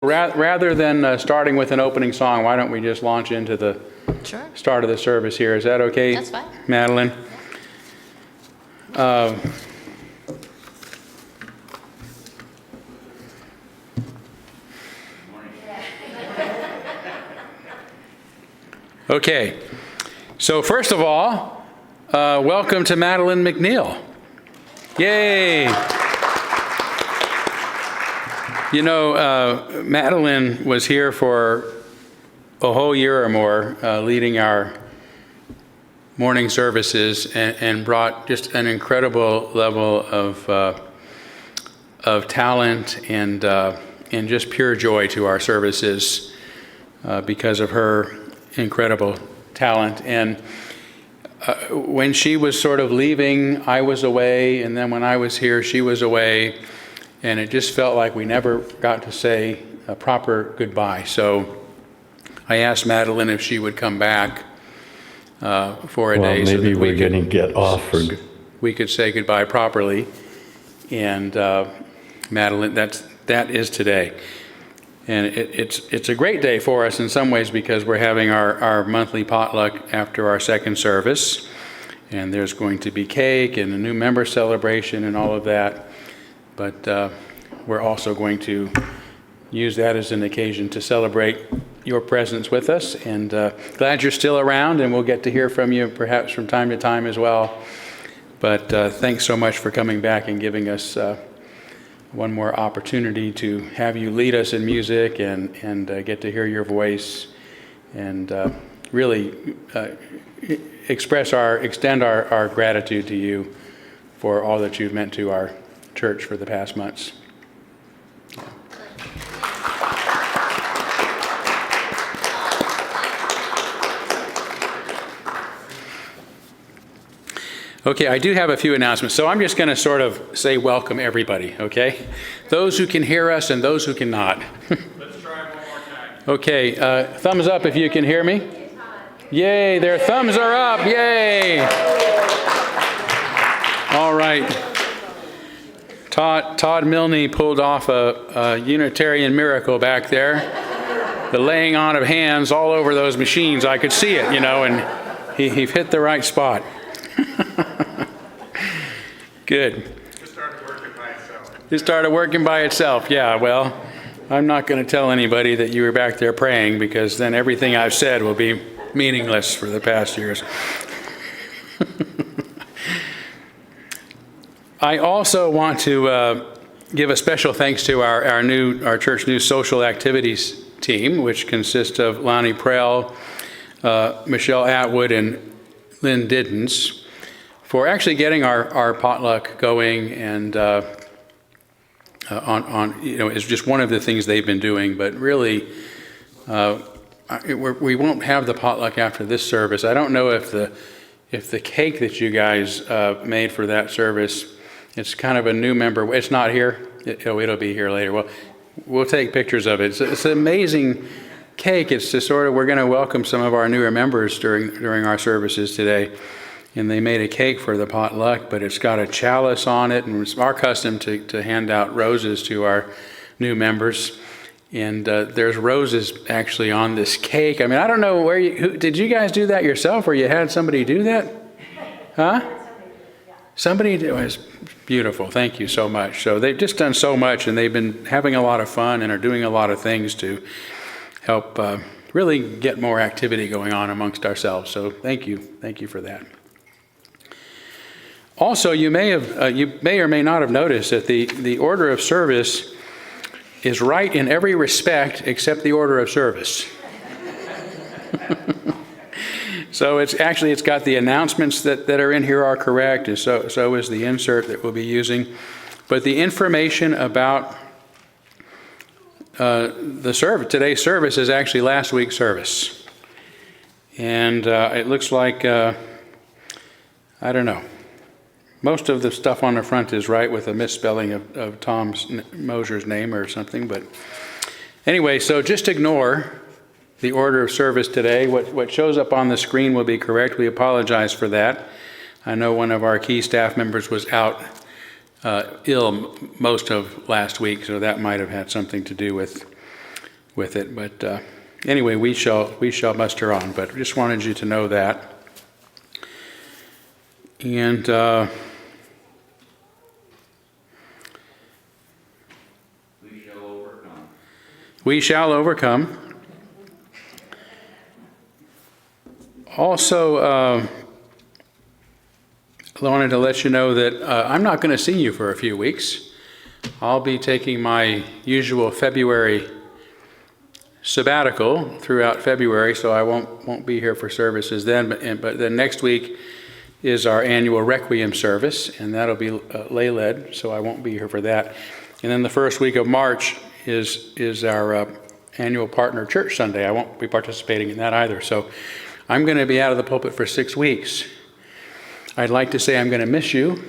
Rather than starting with an opening song, why don't we just launch into the start of the service here? Is that okay? That's fine. Madeline? Okay. So first of all, welcome to Madeline McNeil. Yay! You know, Madeline was here for a whole year or more, leading our morning services, and brought just an incredible level of talent and just pure joy to our services because of her incredible talent. And when she was sort of leaving, I was away, and then when I was here, she was away. And it just felt like we never got to say a proper goodbye. So I asked Madeline if she would come back for a day. Well, maybe we're going to get off. We could say goodbye properly. And Madeline, that is today. And it's a great day for us in some ways because we're having our monthly potluck after our second service. And there's going to be cake and a new member celebration and all of that. But we're also going to use that as an occasion to celebrate your presence with us. And glad you're still around, and we'll get to hear from you perhaps from time to time as well. But thanks so much for coming back and giving us one more opportunity to have you lead us in music and get to hear your voice and really extend our gratitude to you for all that you've meant to our church for the past months. Okay, I do have a few announcements, so I'm just going to sort of say welcome everybody, okay? Those who can hear us and those who cannot. Let's try one more time. Okay, thumbs up if you can hear me. Yay, their thumbs are up, yay! All right. Todd Milne pulled off a Unitarian miracle back there. The laying on of hands all over those machines. I could see it, you know, and he hit the right spot. Good. It started working by itself. It started working by itself, yeah. Well, I'm not going to tell anybody that you were back there praying because then everything I've said will be meaningless for the past years. I also want to give a special thanks to our church new social activities team, which consists of Lonnie Prell, Michelle Atwood, and Lynn Diddens, for actually getting our potluck going. And it's just one of the things they've been doing. But really, we won't have the potluck after this service. I don't know if the cake that you guys made for that service. It's kind of a new member. It's not here. It'll be here later. Well, we'll take pictures of it. It's an amazing cake. It's just sort of, we're going to welcome some of our newer members during our services today. And they made a cake for the potluck, but it's got a chalice on it. And it's our custom to hand out roses to our new members. And there's roses actually on this cake. I mean, I don't know did you guys do that yourself, or you had somebody do that? Huh? Somebody did. It was beautiful. Thank you so much. So they've just done so much, and they've been having a lot of fun and are doing a lot of things to help really get more activity going on amongst ourselves. So thank you for that. Also, you may or may not have noticed that the order of service is right in every respect except the order of service. So it's got the announcements that are in here are correct, and so is the insert that we'll be using. But the information about today's service is actually last week's service. And it looks like, I don't know, most of the stuff on the front is right with a misspelling of Tom Mosier's name or something. But anyway, so just ignore the order of service today. What shows up on the screen will be correct. We apologize for that. I know one of our key staff members was out ill most of last week, so that might have had something to do with with it. But anyway, we shall muster on. But just wanted you to know that. And we shall overcome. Also, I wanted to let you know that I'm not going to see you for a few weeks. I'll be taking my usual February sabbatical throughout February, so I won't be here for services then. But then next week is our annual Requiem service, and that'll be lay-led, so I won't be here for that. And then the first week of March is our annual Partner Church Sunday. I won't be participating in that either. So I'm going to be out of the pulpit for 6 weeks. I'd like to say I'm going to miss you,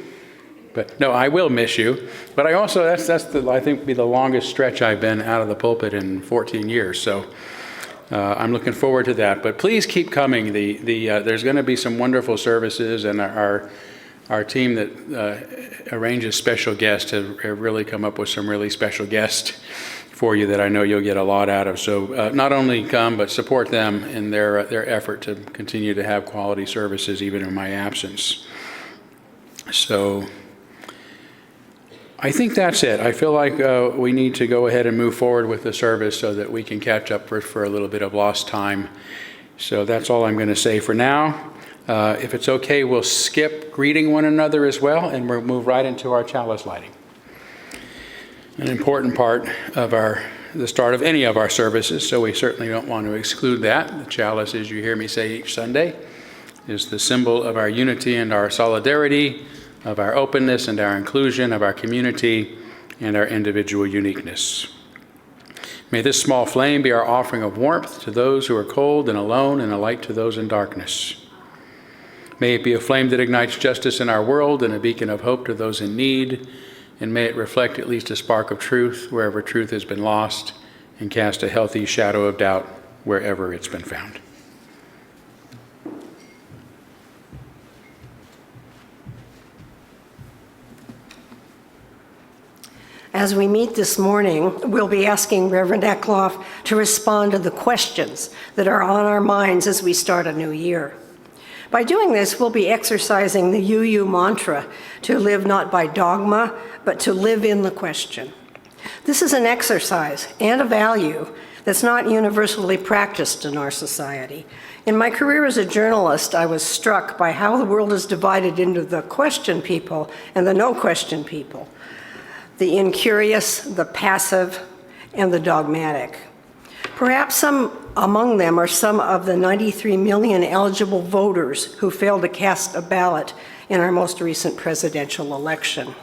but no, I will miss you. But I also, I think, be the longest stretch I've been out of the pulpit in 14 years. So I'm looking forward to that. But please keep coming. There's going to be some wonderful services, and our team that arranges special guests have really come up with some really special guests for you that I know you'll get a lot out of. So not only come, but support them in their effort to continue to have quality services even in my absence. So I think that's it. I feel like we need to go ahead and move forward with the service so that we can catch up for a little bit of lost time. So that's all I'm going to say for now. If it's okay, we'll skip greeting one another as well, and we'll move right into our chalice lighting. An important part of the start of any of our services, so we certainly don't want to exclude that. The chalice, as you hear me say each Sunday, is the symbol of our unity and our solidarity, of our openness and our inclusion, of our community and our individual uniqueness. May this small flame be our offering of warmth to those who are cold and alone, and a light to those in darkness. May it be a flame that ignites justice in our world and a beacon of hope to those in need, and may it reflect at least a spark of truth wherever truth has been lost, and cast a healthy shadow of doubt wherever it's been found. As we meet this morning, we'll be asking Reverend Eklof to respond to the questions that are on our minds as we start a new year. By doing this, we'll be exercising the UU mantra, to live not by dogma, but to live in the question. This is an exercise and a value that's not universally practiced in our society. In my career as a journalist, I was struck by how the world is divided into the question people and the no question people, the incurious, the passive, and the dogmatic. Perhaps some among them are some of the 93 million eligible voters who failed to cast a ballot in our most recent presidential election.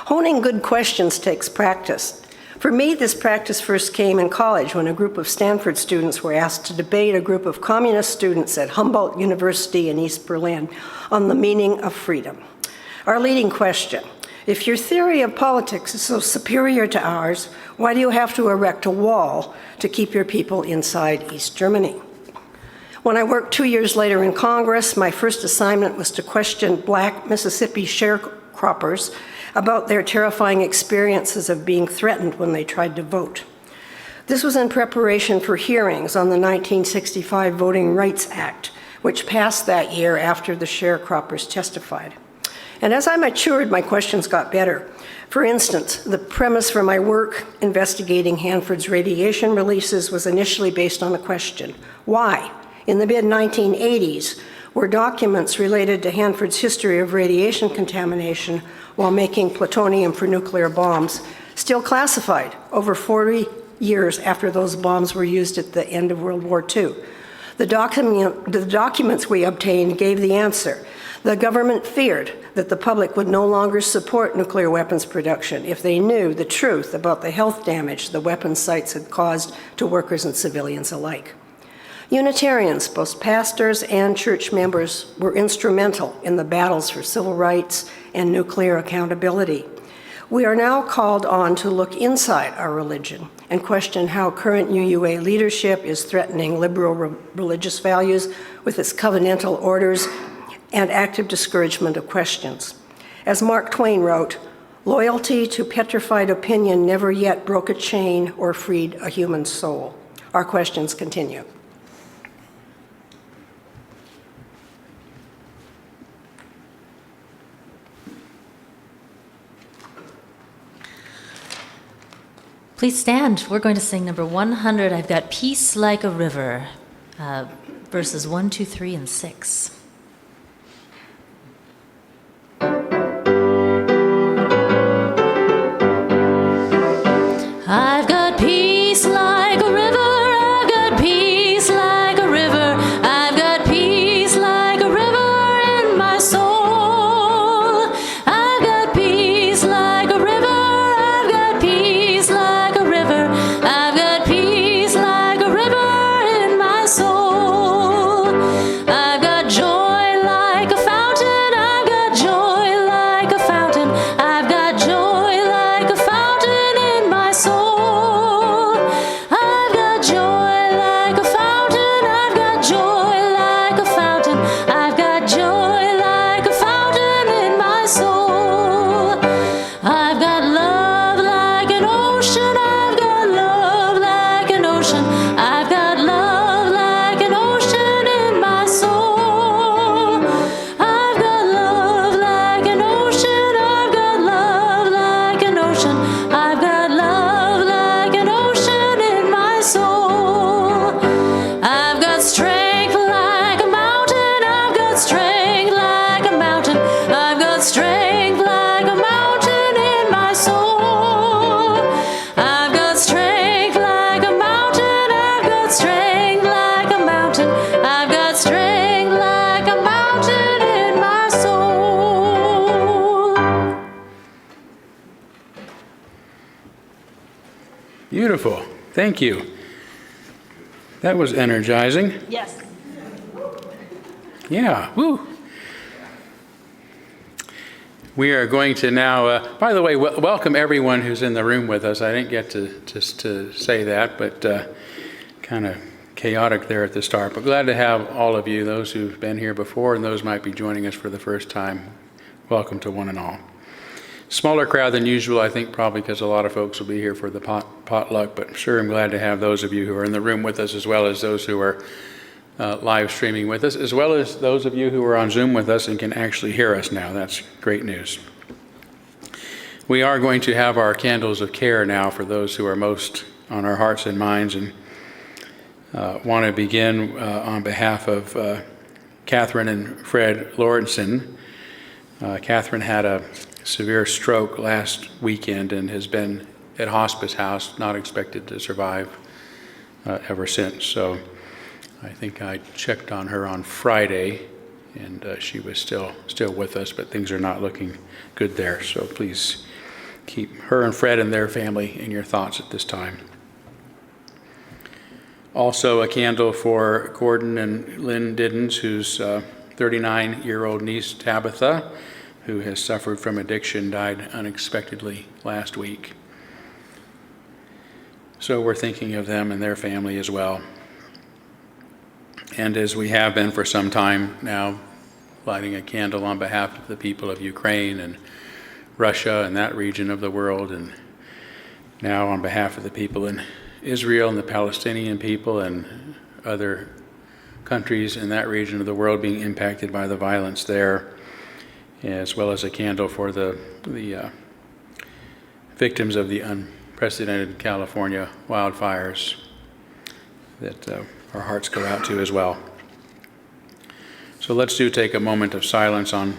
Honing good questions takes practice. For me, this practice first came in college when a group of Stanford students were asked to debate a group of communist students at Humboldt University in East Berlin on the meaning of freedom. Our leading question: if your theory of politics is so superior to ours, why do you have to erect a wall to keep your people inside East Germany? When I worked 2 years later in Congress, my first assignment was to question Black Mississippi sharecroppers about their terrifying experiences of being threatened when they tried to vote. This was in preparation for hearings on the 1965 Voting Rights Act, which passed that year after the sharecroppers testified. And as I matured, my questions got better. For instance, the premise for my work investigating Hanford's radiation releases was initially based on the question: why, in the mid-1980s, were documents related to Hanford's history of radiation contamination while making plutonium for nuclear bombs still classified over 40 years after those bombs were used at the end of World War II? The documents we obtained gave the answer. The government feared that the public would no longer support nuclear weapons production if they knew the truth about the health damage the weapons sites had caused to workers and civilians alike. Unitarians, both pastors and church members, were instrumental in the battles for civil rights and nuclear accountability. We are now called on to look inside our religion and question how current UUA leadership is threatening liberal religious values with its covenantal orders and active discouragement of questions. As Mark Twain wrote, Loyalty to petrified opinion never yet broke a chain or freed a human soul. Our questions continue. Please stand. We're going to sing number 100. I've got Peace Like a River, verses 1, 2, 3, and 6. I've got peace like a river. I've got peace like a river. I've got peace like a river in my soul. I've got peace like a river. I've got peace like a river. I've got peace like a river in my soul. I've got joy like a fountain. I've got joy like a fountain. I've got joy like a fountain in my soul. I've got joy like a fountain. I've got joy like a fountain. I've got joy like a fountain in my soul. I've got love like an ocean. I've got love like an ocean. I've got love like an ocean in my soul. I've got love like an ocean. I've got love like an ocean. I've got love like an ocean in my soul. I've got strength like a mountain. I've got strength like a mountain. I've got strength like a mountain in my soul. I've got strength like a mountain. I've got strength like a mountain. I've got strength like a mountain in my soul. Beautiful. Thank you. That was energizing. Yes. Yeah. Woo. We are going to now, by the way, welcome everyone who's in the room with us. I didn't get to say that, but kind of chaotic there at the start. But glad to have all of you, those who've been here before and those might be joining us for the first time. Welcome to one and all. Smaller crowd than usual, I think, probably because a lot of folks will be here for the potluck, but sure, I'm glad to have those of you who are in the room with us, as well as those who are live streaming with us, as well as those of you who are on Zoom with us and can actually hear us now. That's great news. We are going to have our candles of care now for those who are most on our hearts and minds, and want to begin on behalf of Catherine and Fred Lawrenson. Catherine had a severe stroke last weekend and has been at hospice house, not expected to survive ever since. So I think I checked on her on Friday, and she was still with us, but things are not looking good there. So please keep her and Fred and their family in your thoughts at this time. Also, a candle for Gordon and Lynn Diddens, whose 39-year-old niece, Tabitha, who has suffered from addiction, died unexpectedly last week. So we're thinking of them and their family as well. And as we have been for some time now, lighting a candle on behalf of the people of Ukraine and Russia and that region of the world, and now on behalf of the people in Israel and the Palestinian people and other countries in that region of the world being impacted by the violence there, as well as a candle for the victims of the unprecedented California wildfires that our hearts go out to as well. So let's take a moment of silence on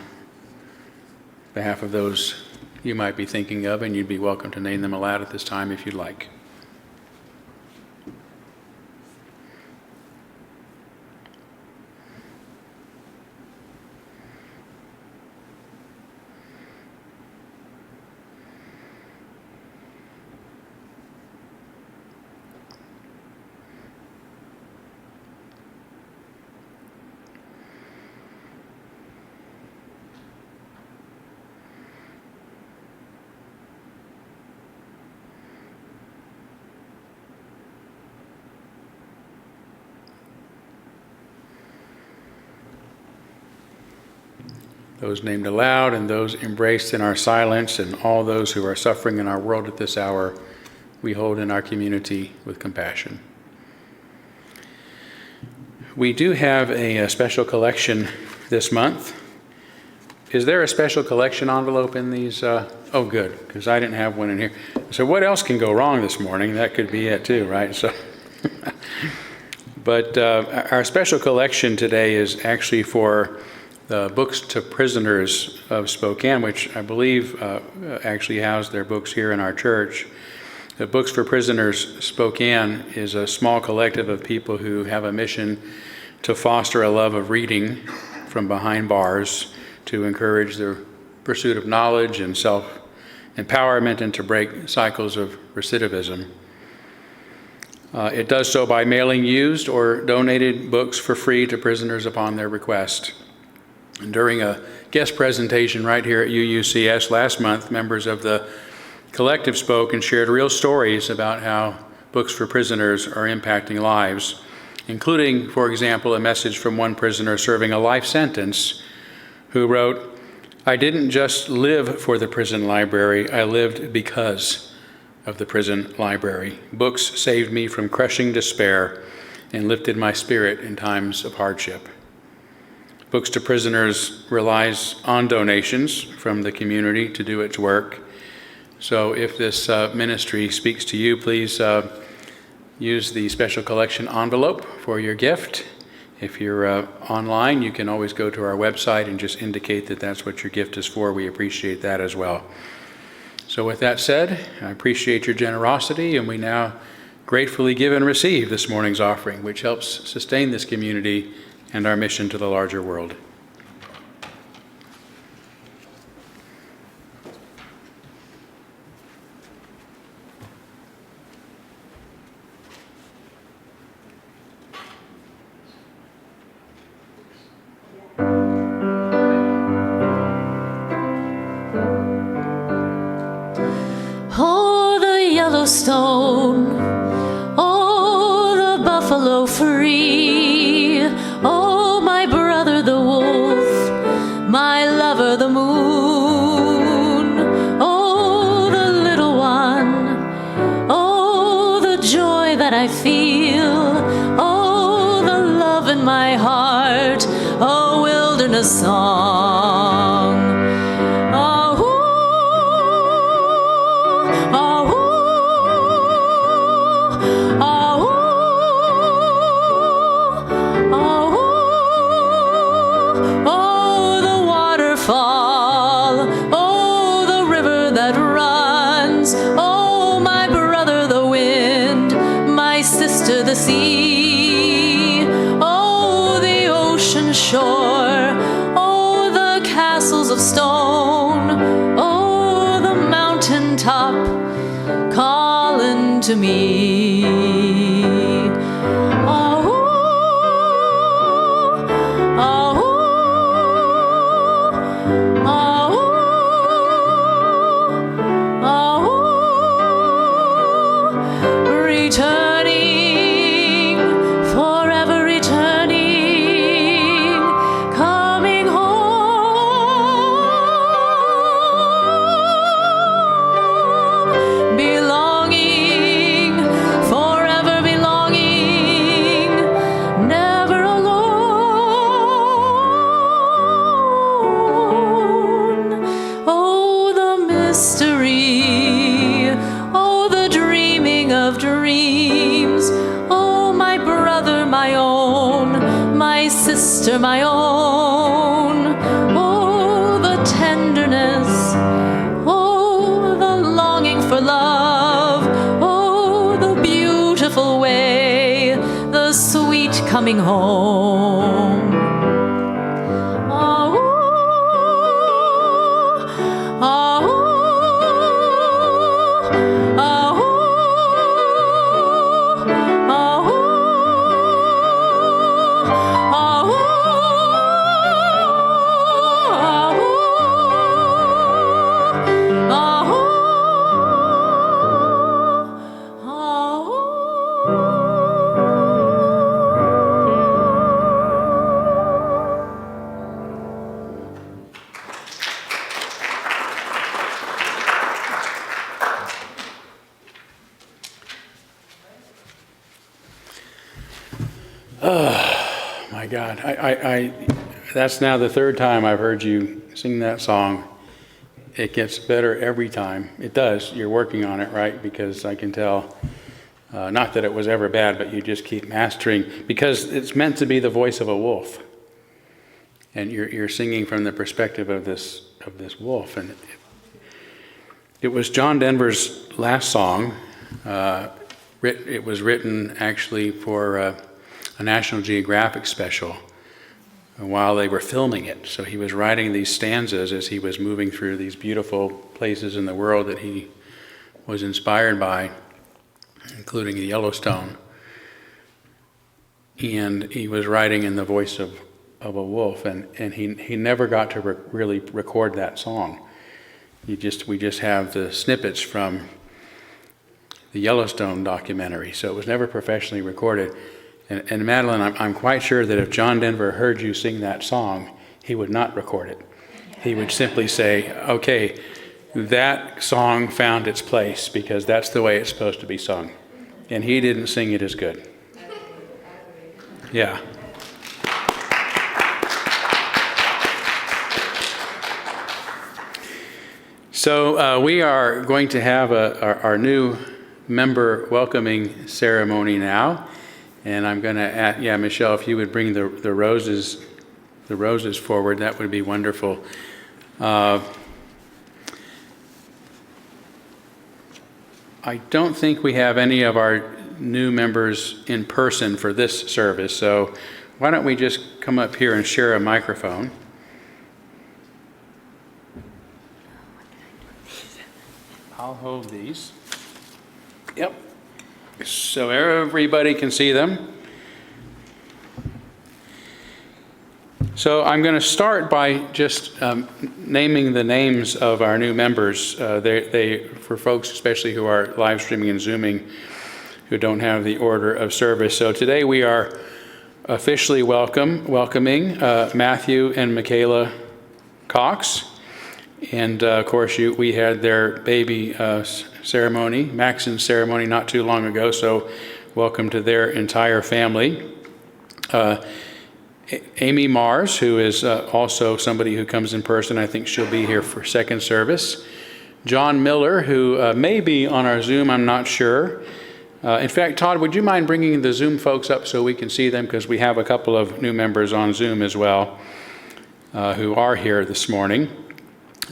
behalf of those you might be thinking of, and you'd be welcome to name them aloud at this time if you'd like. those named aloud and those embraced in our silence, and all those who are suffering in our world at this hour, we hold in our community with compassion. We do have a special collection this month. Is there a special collection envelope in these? Oh, good, because I didn't have one in here. So what else can go wrong this morning? That could be it too, right? So, but our special collection today is actually for the Books to Prisoners of Spokane, which I believe actually house their books here in our church. The Books for Prisoners Spokane is a small collective of people who have a mission to foster a love of reading from behind bars, to encourage the pursuit of knowledge and self-empowerment, and to break cycles of recidivism. It does so by mailing used or donated books for free to prisoners upon their request. And during a guest presentation right here at UUCS last month, members of the collective spoke and shared real stories about how Books for Prisoners are impacting lives, including, for example, a message from one prisoner serving a life sentence who wrote, "I didn't just live for the prison library, I lived because of the prison library. Books saved me from crushing despair and lifted my spirit in times of hardship." Books to Prisoners relies on donations from the community to do its work. So if this ministry speaks to you, please use the special collection envelope for your gift. If you're online, you can always go to our website and just indicate that that's what your gift is for. We appreciate that as well. So with that said, I appreciate your generosity, and we now gratefully give and receive this morning's offering, which helps sustain this community and our mission to the larger world. Oh, the Yellowstone, oh, the buffalo free, oh, my brother the wolf, my lover the moon, oh, the little one, oh, the joy that I feel, oh, the love in my heart, a wilderness song. Sea, oh, the ocean shore, oh, the castles of stone, oh, the mountain top calling to me. Oh, oh, oh, oh, returning. My own, oh, the tenderness, oh, the longing for love, oh, the beautiful way, the sweet coming home. Oh, oh, oh, My God, that's now the third time I've heard you sing that song. It gets better every time. It does. You're working on it, right? Because I can tell, not that it was ever bad, but you just keep mastering, because it's meant to be the voice of a wolf. And you're singing from the perspective of this wolf. And it was John Denver's last song. It was written actually for a National Geographic special while they were filming it. So he was writing these stanzas as he was moving through these beautiful places in the world that he was inspired by, including the Yellowstone. And he was writing in the voice of a wolf, and he never got to really record that song. We just have the snippets from the Yellowstone documentary, so it was never professionally recorded. And Madeline, I'm quite sure that if John Denver heard you sing that song, he would not record it. He would simply say, okay, that song found its place because that's the way it's supposed to be sung. And he didn't sing it as good. Yeah. So we are going to have our new member welcoming ceremony now. And I'm going to ask, Michelle, if you would bring the roses forward, that would be wonderful. I don't think we have any of our new members in person for this service, so why don't we just come up here and share a microphone? I'll hold these. Yep. So everybody can see them. So I'm going to start by just naming the names of our new members. They, for folks especially who are live streaming and Zooming, who don't have the order of service. So today we are officially welcoming Matthew and Michaela Cox. And of course, we had their baby ceremony, Maxon's ceremony, not too long ago. So welcome to their entire family. Amy Mars, who is also somebody who comes in person. I think she'll be here for second service. John Miller, who may be on our Zoom, I'm not sure. In fact, Todd, would you mind bringing the Zoom folks up so we can see them? Because we have a couple of new members on Zoom as well who are here this morning.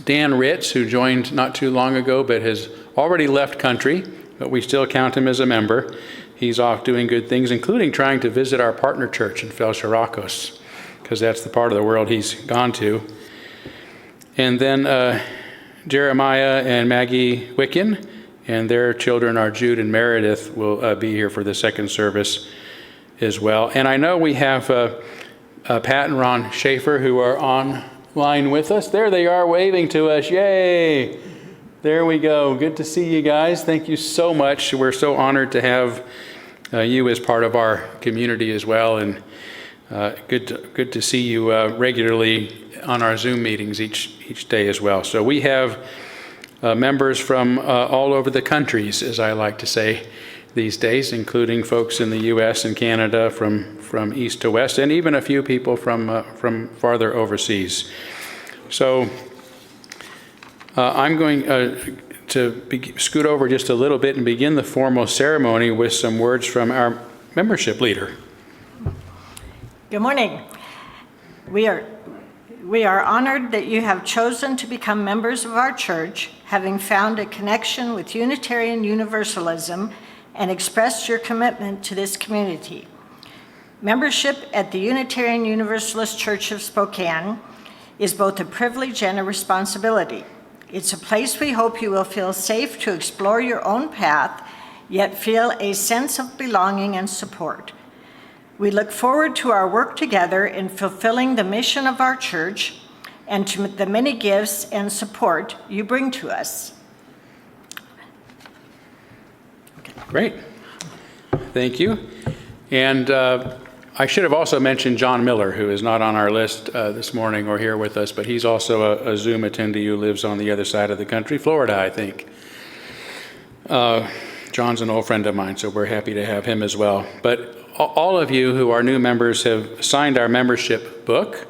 Dan Ritz, who joined not too long ago but has already left country, but we still count him as a member. He's off doing good things, including trying to visit our partner church in Felshiracos, because that's the part of the world he's gone to. And then Jeremiah and Maggie Wicken, and their children are Jude and Meredith, will be here for the second service as well. And I know we have Pat and Ron Schaefer, who are online with us. There they are, waving to us. Yay! There we go. Good to see you guys. Thank you so much. We're so honored to have you as part of our community as well, and good to see you regularly on our Zoom meetings each day as well. So we have members from all over the countries, as I like to say these days, including folks in the U.S. and Canada, from east to west, and even a few people from farther overseas. So I'm going to scoot over just a little bit and begin the formal ceremony with some words from our membership leader. Good morning. We are honored that you have chosen to become members of our church, having found a connection with Unitarian Universalism and expressed your commitment to this community. Membership at the Unitarian Universalist Church of Spokane is both a privilege and a responsibility. It's a place we hope you will feel safe to explore your own path, yet feel a sense of belonging and support. We look forward to our work together in fulfilling the mission of our church and to the many gifts and support you bring to us. Great. Thank you. And I should have also mentioned John Miller, who is not on our list this morning or here with us, but he's also a Zoom attendee who lives on the other side of the country, Florida, I think. John's an old friend of mine, so we're happy to have him as well. But all of you who are new members have signed our membership book,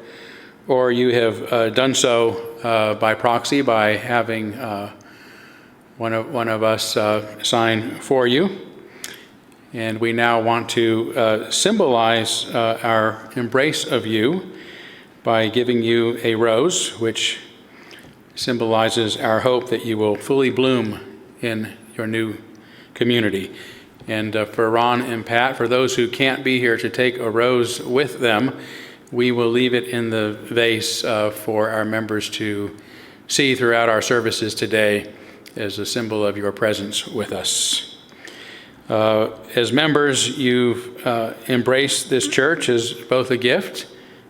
or you have done so by proxy by having one of us sign for you. And we now want to symbolize our embrace of you by giving you a rose, which symbolizes our hope that you will fully bloom in your new community. And for Ron and Pat, for those who can't be here to take a rose with them, we will leave it in the vase for our members to see throughout our services today as a symbol of your presence with us. As members, you've embraced this church as both a gift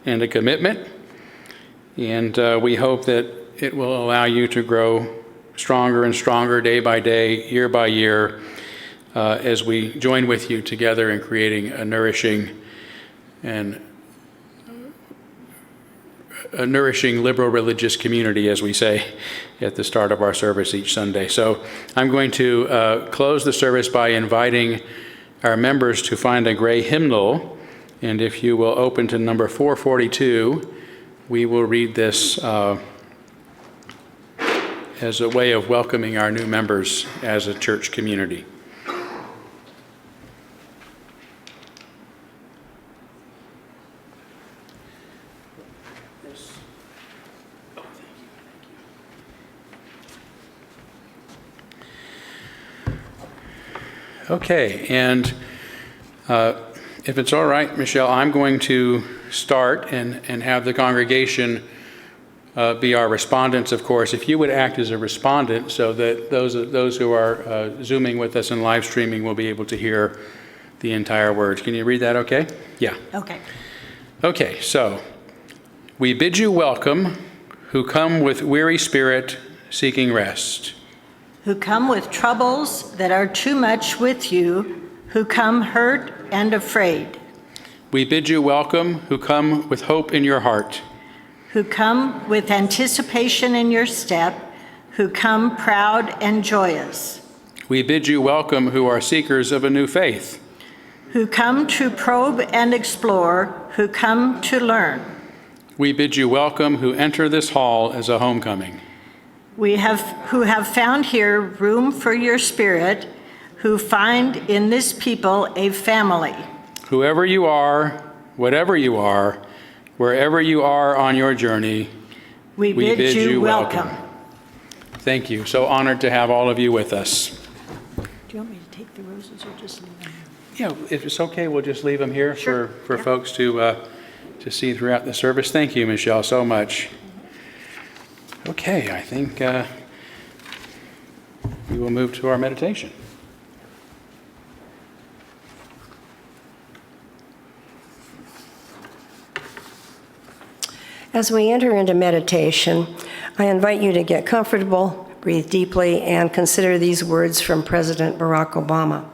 and a commitment, and we hope that it will allow you to grow stronger and stronger day by day, year by year, as we join with you together in creating a nourishing liberal religious community, as we say at the start of our service each Sunday. So I'm going to close the service by inviting our members to find a gray hymnal, and if you will open to number 442, we will read this as a way of welcoming our new members as a church community. Okay, and if it's all right, Michelle, I'm going to start and have the congregation be our respondents, of course. If you would act as a respondent so that those who are Zooming with us and live streaming will be able to hear the entire words. Can you read that okay? Yeah. Okay. Okay, so we bid you welcome who come with weary spirit seeking rest. Who come with troubles that are too much with you, who come hurt and afraid. We bid you welcome who come with hope in your heart. Who come with anticipation in your step, who come proud and joyous. We bid you welcome who are seekers of a new faith. Who come to probe and explore, who come to learn. We bid you welcome who enter this hall as a homecoming. Who have found here room for your spirit, who find in this people a family. Whoever you are, whatever you are, wherever you are on your journey, we bid you welcome. Thank you. So honored to have all of you with us. Do you want me to take the roses or just leave them? Yeah, if it's okay, we'll just leave them here Sure. for folks to see throughout the service. Thank you, Michelle, so much. Okay, I think we will move to our meditation. As we enter into meditation, I invite you to get comfortable, breathe deeply, and consider these words from President Barack Obama.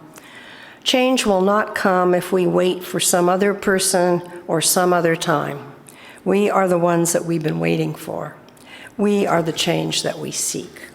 Change will not come if we wait for some other person or some other time. We are the ones that we've been waiting for. We are the change that we seek.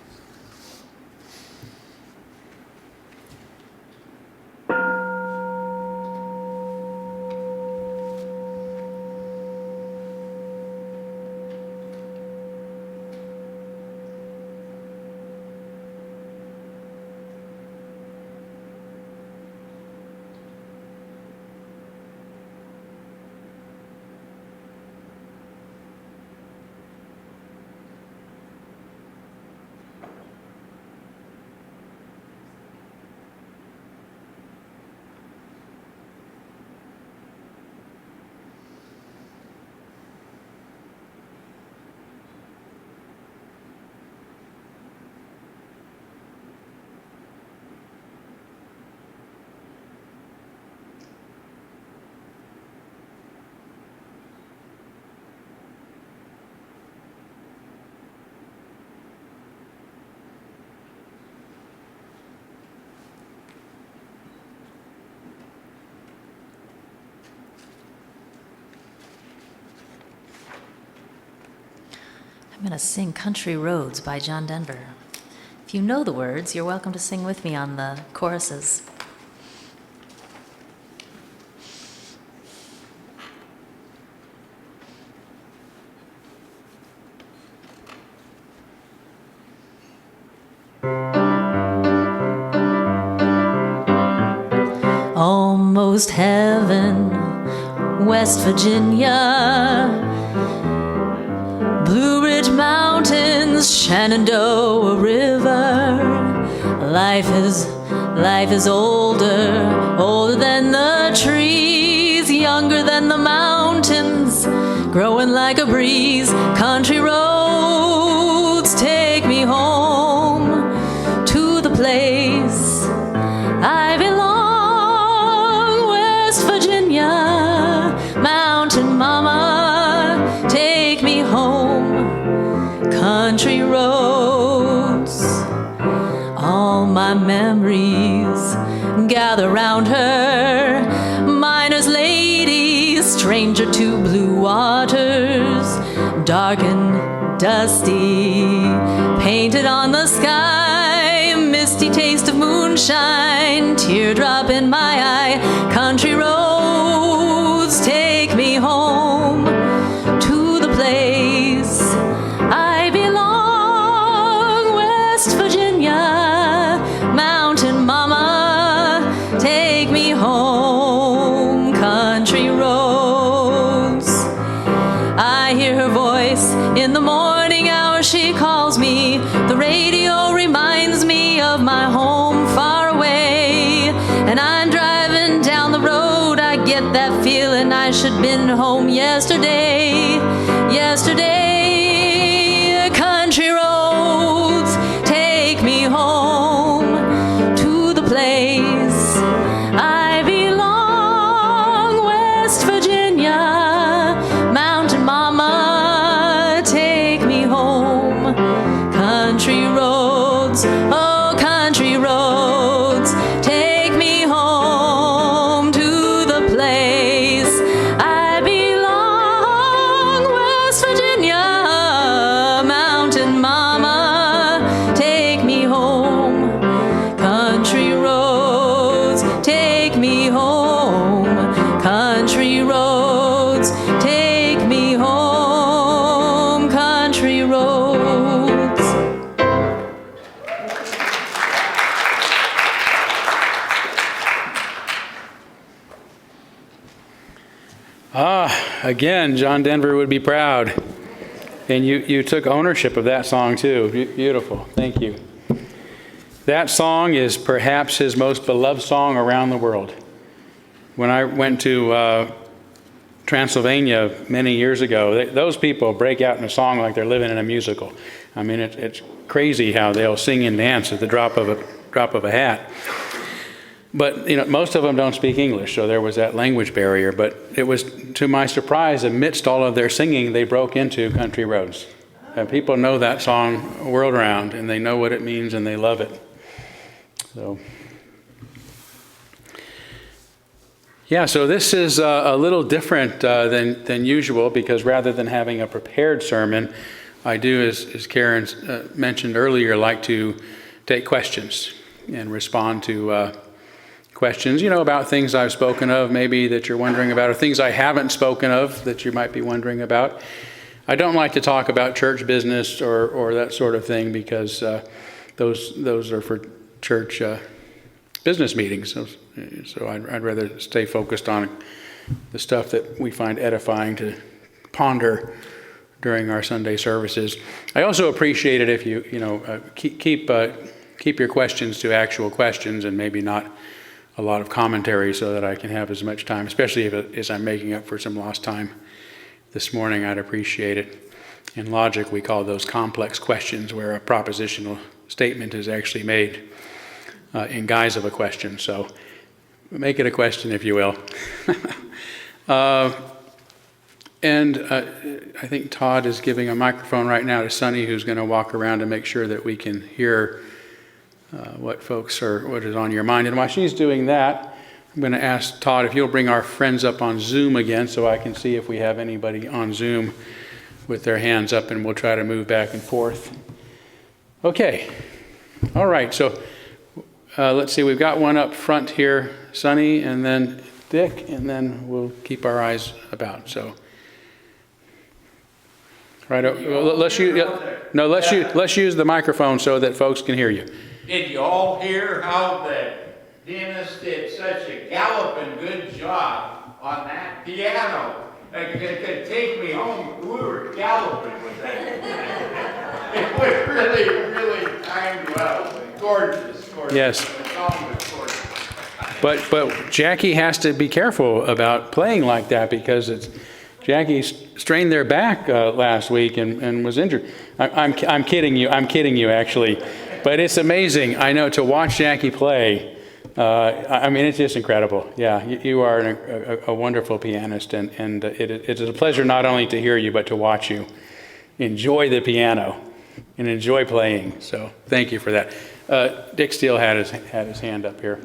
I'm going to sing Country Roads by John Denver. If you know the words, you're welcome to sing with me on the choruses. almost heaven, West Virginia. Blue Ridge Mountains, Shenandoah River. Life is older than the trees, younger than the mountains, growing like a breeze. Country roads take me home to the place I belong. West Virginia, mountain mama, take me home. Country roads, all my memories gather round her. Miner's lady, stranger to blue waters, dark and dusty, painted on the sky. Misty taste of moonshine, teardrop in my eye. Country roads take me home to the place I belong. West Virginia, mountain mama, take me home. Country roads, I hear her voice in the morning hour. She calls me. The radio reminds me of my home far away. And I'm driving down the road, I get that feeling I should been home yesterday. Country roads take me home to the place I belong. West Virginia, mountain mama, take me home. Country roads, oh country roads, take me home to the place I belong. West Virginia, mountain mama, take me home. Country roads, take me home. Country roads, take me home. Country roads. Again, John Denver would be proud. And you took ownership of that song too. Beautiful. Thank you. That song is perhaps his most beloved song around the world. When I went to Transylvania many years ago, those people break out in a song like they're living in a musical. I mean, it's crazy how they'll sing and dance at the drop of a hat. But most of them don't speak English, so there was that language barrier. But it was, to my surprise, amidst all of their singing, they broke into Country Roads. And people know that song world around, and they know what it means, and they love it. So, yeah, so this is a little different than usual, because rather than having a prepared sermon, I do, as Karen mentioned earlier, like to take questions and respond to questions, about things I've spoken of, maybe that you're wondering about, or things I haven't spoken of that you might be wondering about. I don't like to talk about church business or that sort of thing, because those are for church business meetings. So I'd rather stay focused on the stuff that we find edifying to ponder during our Sunday services. I also appreciate it if you keep your questions to actual questions and maybe not a lot of commentary, so that I can have as much time, especially as I'm making up for some lost time this morning. I'd appreciate it. In logic, we call those complex questions, where a propositional statement is actually made in guise of a question. So make it a question, if you will. And I think Todd is giving a microphone right now to Sonny, who's going to walk around and make sure that we can hear what is on your mind. And while she's doing that, I'm going to ask Todd if you'll bring our friends up on Zoom again, so I can see if we have anybody on Zoom with their hands up, and we'll try to move back and forth. Okay. All right. So let's see. We've got one up front here, Sonny, and then Dick, and then we'll keep our eyes about. So, right. Let's use the microphone so that folks can hear you. Did you all hear how that Dennis did such a galloping good job on that piano. Like, it could take me home. We were galloping with that. It was really, really timed well. Gorgeous, gorgeous. Yes. The song was gorgeous. But Jackie has to be careful about playing like that because Jackie strained their back last week and was injured. I'm kidding you. I'm kidding you, actually. But it's amazing. I know, to watch Jackie play. I mean, it's just incredible. Yeah, you are a wonderful pianist, and it's a pleasure not only to hear you, but to watch you enjoy the piano and enjoy playing. So thank you for that. Dick Steele had his hand up here.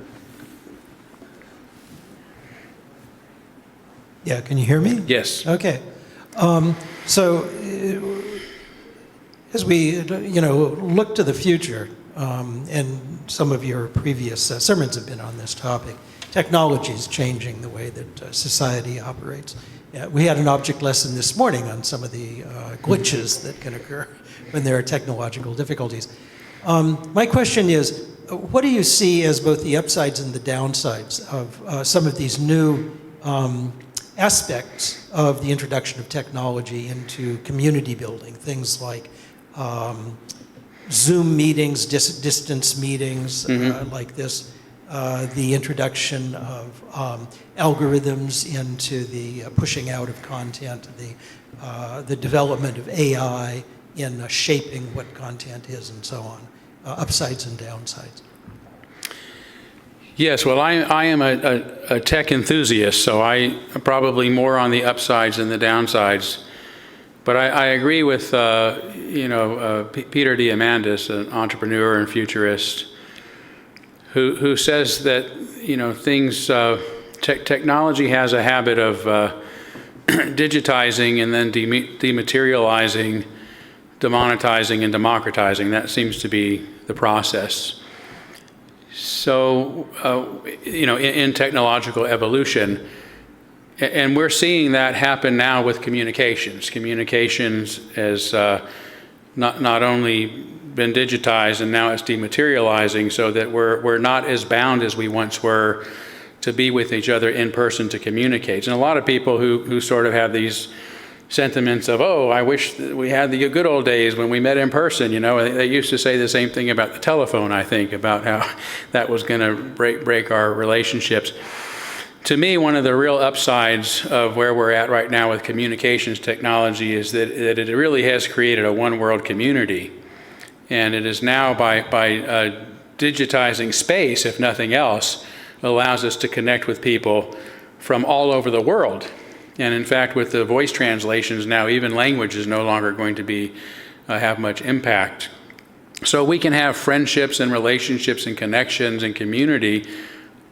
Yeah, can you hear me? Yes. Okay. So as we, look to the future, and some of your previous sermons have been on this topic, technology is changing the way that society operates. We had an object lesson this morning on some of the glitches that can occur when there are technological difficulties. My question is, what do you see as both the upsides and the downsides of some of these new aspects of the introduction of technology into community building, things like Zoom meetings, distance meetings like this, the introduction of algorithms into the pushing out of content, the development of AI in shaping what content is and so on, upsides and downsides. Yes, well, I am a tech enthusiast, so I probably more on the upsides than the downsides. But I agree with Peter Diamandis, an entrepreneur and futurist, who says that technology has a habit of digitizing and then dematerializing, demonetizing, and democratizing. That seems to be the process. So, in technological evolution, and we're seeing that happen now with communications. Communications has not only been digitized, and now it's dematerializing, so that we're not as bound as we once were to be with each other in person to communicate. And a lot of people who sort of have these sentiments of, I wish that we had the good old days when we met in person. They used to say the same thing about the telephone, I think, about how that was going to break our relationships. To me, one of the real upsides of where we're at right now with communications technology is that it really has created a one-world community. And it is now, by digitizing space, if nothing else, allows us to connect with people from all over the world. And in fact, with the voice translations now, even language is no longer going to have much impact. So we can have friendships and relationships and connections and community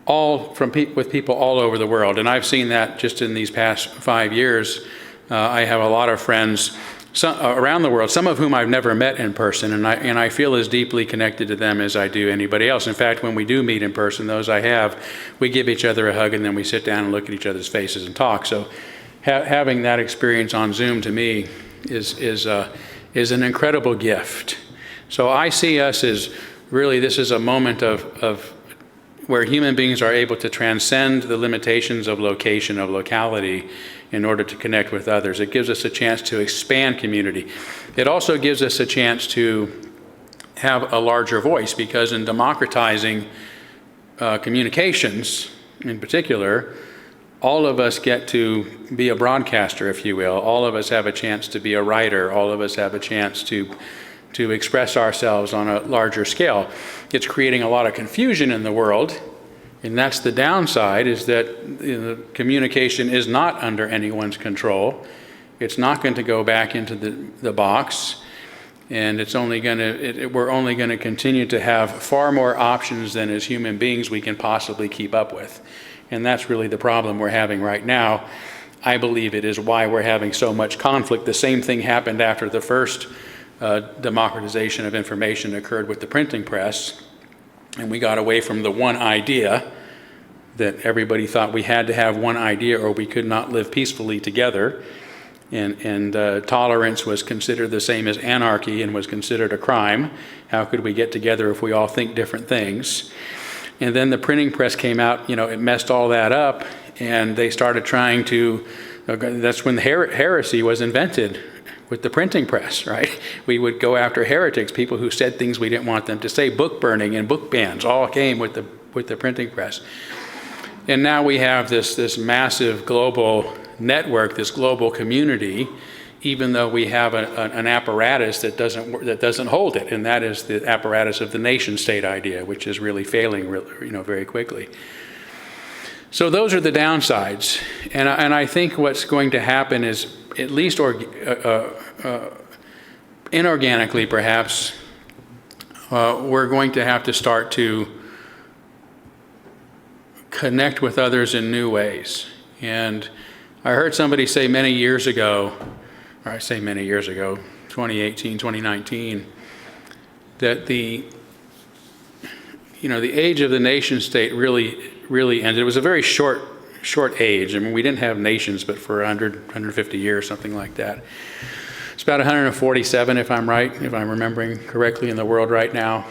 all with people all over the world. And I've seen that just in these past 5 years. I have a lot of friends around the world, some of whom I've never met in person, and I feel as deeply connected to them as I do anybody else. In fact, when we do meet in person, those I have, we give each other a hug and then we sit down and look at each other's faces and talk. So having that experience on Zoom to me is an incredible gift. So I see us as really, this is a moment of where human beings are able to transcend the limitations of location, of locality, in order to connect with others. It gives us a chance to expand community. It also gives us a chance to have a larger voice, because in democratizing communications in particular, all of us get to be a broadcaster, if you will. All of us have a chance to be a writer. All of us have a chance to express ourselves on a larger scale. It's creating a lot of confusion in the world, and that's the downside, is that communication is not under anyone's control. It's not going to go back into the box, and we're only going to continue to have far more options than as human beings we can possibly keep up with. And that's really the problem we're having right now. I believe it is why we're having so much conflict. The same thing happened after the first democratization of information occurred with the printing press, and we got away from the one idea that everybody thought we had to have one idea or we could not live peacefully together. And tolerance was considered the same as anarchy and was considered a crime. How could we get together if we all think different things? And then the printing press came out, it messed all that up, and they started trying to, that's when the heresy was invented, with the printing press, right? We would go after heretics, people who said things we didn't want them to say. Book burning and book bans all came with the printing press. And now we have this massive global network, this global community, even though we have an apparatus that doesn't hold it, and that is the apparatus of the nation-state idea, which is really failing, very quickly. So those are the downsides, and I think what's going to happen is, at least inorganically perhaps, we're going to have to start to connect with others in new ways. And I heard somebody say many years ago, 2018, 2019, that the age of the nation state really ended. It was a very short age. I mean, we didn't have nations but for 150 years, something like that. It's about 147, if I'm remembering correctly, in the world right now.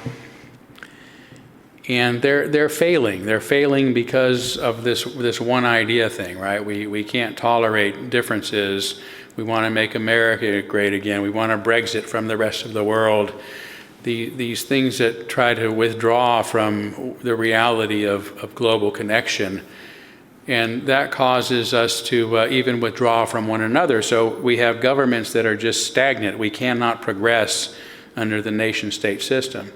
And they're failing. They're failing because of this one idea thing, right? We can't tolerate differences. We want to make America great again. We want to Brexit from the rest of the world. These things that try to withdraw from the reality of global connection. And that causes us to even withdraw from one another. So we have governments that are just stagnant. We cannot progress under the nation-state system.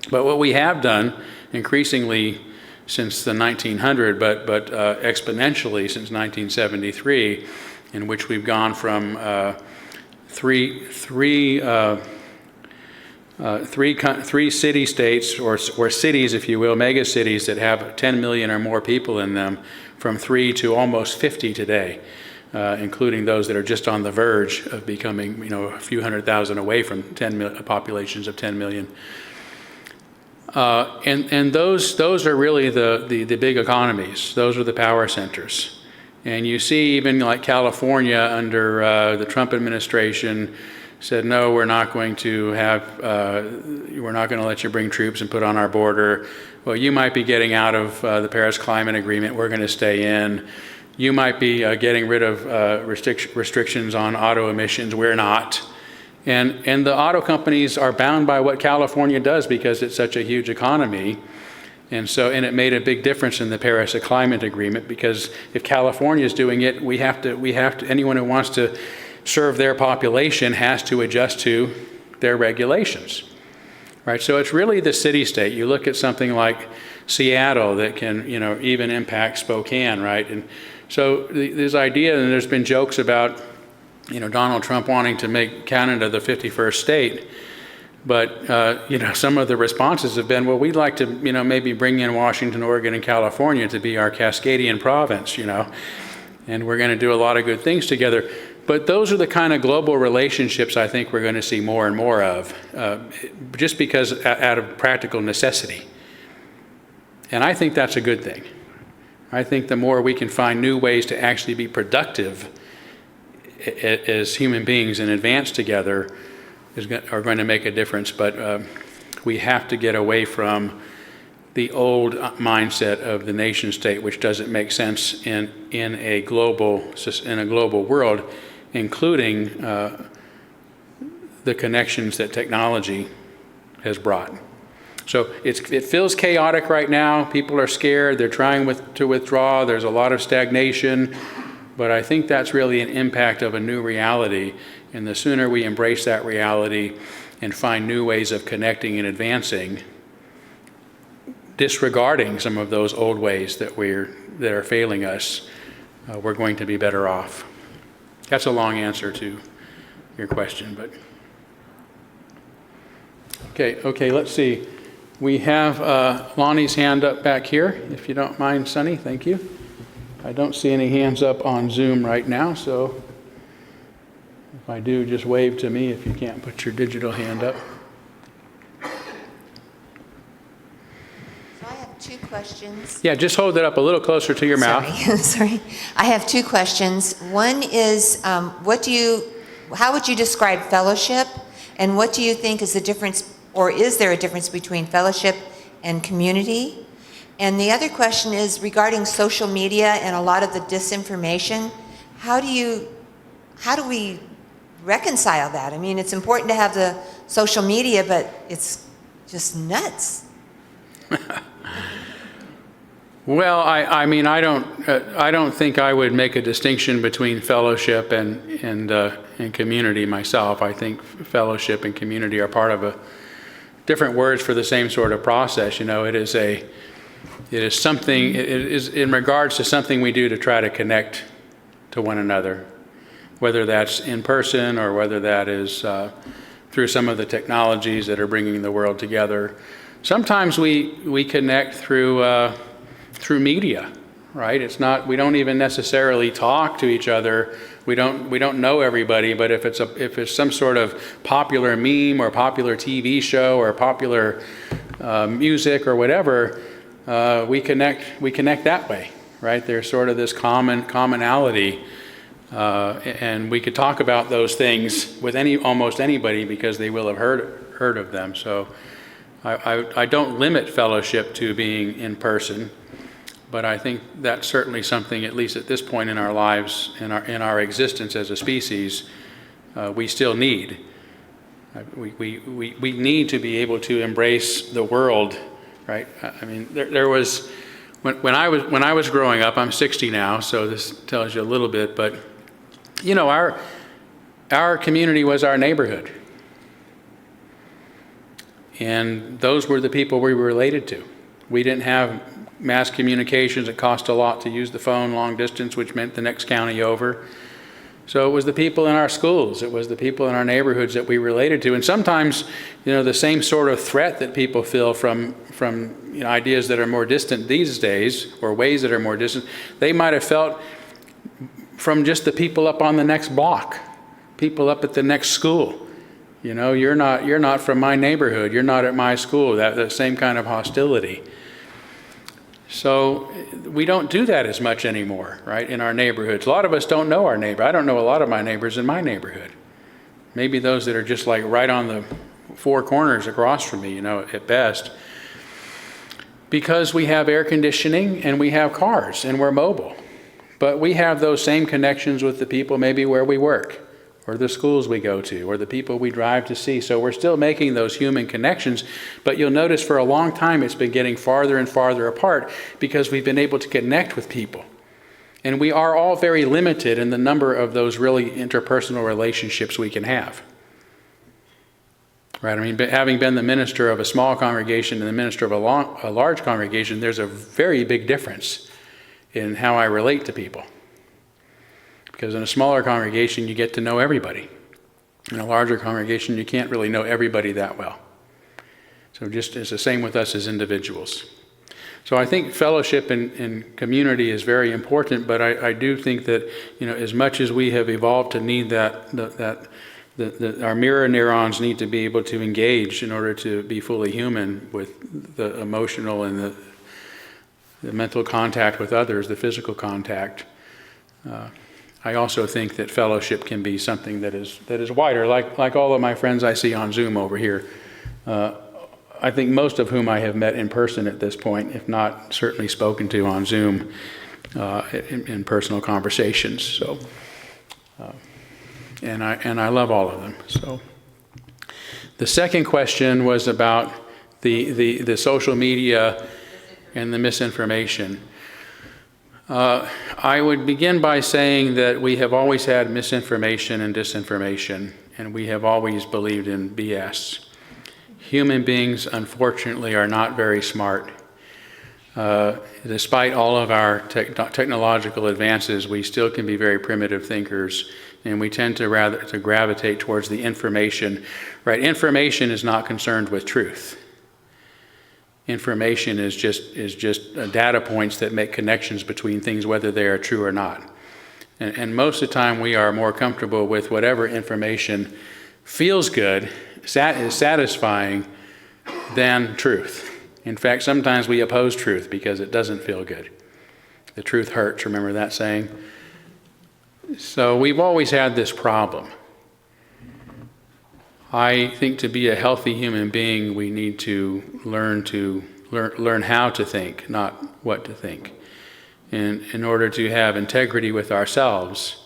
But what we have done increasingly since the 1900s, but exponentially since 1973, in which we've gone from three city-states, or cities, if you will, mega cities that have 10 million or more people in them, from 3 to almost 50 today, including those that are just on the verge of becoming, a few 100,000 away from populations of 10 million. And those are really the big economies. Those are the power centers. And you see, even like California under the Trump administration said, no, we're not going to let you bring troops and put on our border. Well, you might be getting out of the Paris Climate Agreement. We're going to stay in. You might be getting rid of restrictions on auto emissions. We're not. And the auto companies are bound by what California does because it's such a huge economy. And it made a big difference in the Paris Climate Agreement, because if California is doing it, we have to, anyone who wants to serve their population has to adjust to their regulations, right? So it's really the city-state. You look at something like Seattle that can, even impact Spokane, right? And so this idea, and there's been jokes about, Donald Trump wanting to make Canada the 51st state. But, some of the responses have been, well, we'd like to, maybe bring in Washington, Oregon, and California to be our Cascadian province, and we're going to do a lot of good things together. But those are the kind of global relationships I think we're going to see more and more of, just because out of practical necessity. And I think that's a good thing. I think the more we can find new ways to actually be productive as human beings and advance together are going to make a difference. But we have to get away from the old mindset of the nation state, which doesn't make sense in a global world, including the connections that technology has brought. So it feels chaotic right now. People are scared. They're trying to withdraw. There's a lot of stagnation. But I think that's really an impact of a new reality. And the sooner we embrace that reality and find new ways of connecting and advancing, disregarding some of those old ways that are failing us, we're going to be better off. That's a long answer to your question, but okay. Let's see. We have Lonnie's hand up back here, if you don't mind, Sonny. Thank you. I don't see any hands up on Zoom right now, so if I do, just wave to me if you can't put your digital hand up. So I have two questions. Yeah, just hold it up a little closer to your mouth. Sorry. I have two questions. One is, how would you describe fellowship, and what do you think is the difference, or is there a difference between fellowship and community? And the other question is regarding social media and a lot of the disinformation. How do we reconcile that? I mean, it's important to have the social media, but it's just nuts. Well, I mean, I don't think I would make a distinction between fellowship and community myself. I think fellowship and community are part of different words for the same sort of process. You know, it is something. It is in regards to something we do to try to connect to one another, whether that's in person or whether that is through some of the technologies that are bringing the world together. Sometimes we connect through media, right? It's not, we don't even necessarily talk to each other. We don't know everybody, but if it's some sort of popular meme or popular TV show or popular music or whatever, we connect that way, right? There's sort of this commonality, and we could talk about those things with almost anybody because they will have heard of them. So I don't limit fellowship to being in person. But I think that's certainly something, at least at this point in our lives, in our existence as a species, we still need. We need to be able to embrace the world, right? I mean, there was when I was growing up. I'm 60 now, so this tells you a little bit. But you know, our community was our neighborhood, and those were the people we were related to. We didn't have mass communications. It cost a lot to use the phone long distance, which meant the next county over. So it was the people in our schools, it was the people in our neighborhoods that we related to. And sometimes, you know, the same sort of threat that people feel from you know, ideas that are more distant these days, or ways that are more distant, they might have felt from just the people up on the next block, people up at the next school. You know, you're not from my neighborhood, you're not at my school, that same kind of hostility. So we don't do that as much anymore, right, in our neighborhoods. A lot of us don't know our neighbor. I don't know a lot of my neighbors in my neighborhood. Maybe those that are just like right on the four corners across from me, you know, at best. Because we have air conditioning and we have cars and we're mobile. But we have those same connections with the people maybe where we work, or the schools we go to, or the people we drive to see. So we're still making those human connections, but you'll notice for a long time it's been getting farther and farther apart because we've been able to connect with people. And we are all very limited in the number of those really interpersonal relationships we can have. Right? I mean, having been the minister of a small congregation and the minister of a large congregation, there's a very big difference in how I relate to people. Because in a smaller congregation, you get to know everybody. In a larger congregation, you can't really know everybody that well. So just it's the same with us as individuals. So I think fellowship and community is very important, but I do think that, you know, as much as we have evolved to need that our mirror neurons need to be able to engage in order to be fully human with the emotional and the mental contact with others, the physical contact. I also think that fellowship can be something that is wider, like all of my friends I see on Zoom over here. I think most of whom I have met in person at this point, if not certainly spoken to on Zoom in personal conversations. So, and I love all of them. So, the second question was about the social media and the misinformation. I would begin by saying that we have always had misinformation and disinformation, and we have always believed in BS. Human beings, unfortunately, are not very smart. Despite all of our technological advances, we still can be very primitive thinkers, and we tend to gravitate towards the information. Right? Information is not concerned with truth. Information is just data points that make connections between things, whether they are true or not. And most of the time, we are more comfortable with whatever information feels good, is satisfying, than truth. In fact, sometimes we oppose truth because it doesn't feel good. The truth hurts, remember that saying? So we've always had this problem. I think to be a healthy human being, we need to learn to learn how to think, not what to think. And in order to have integrity with ourselves,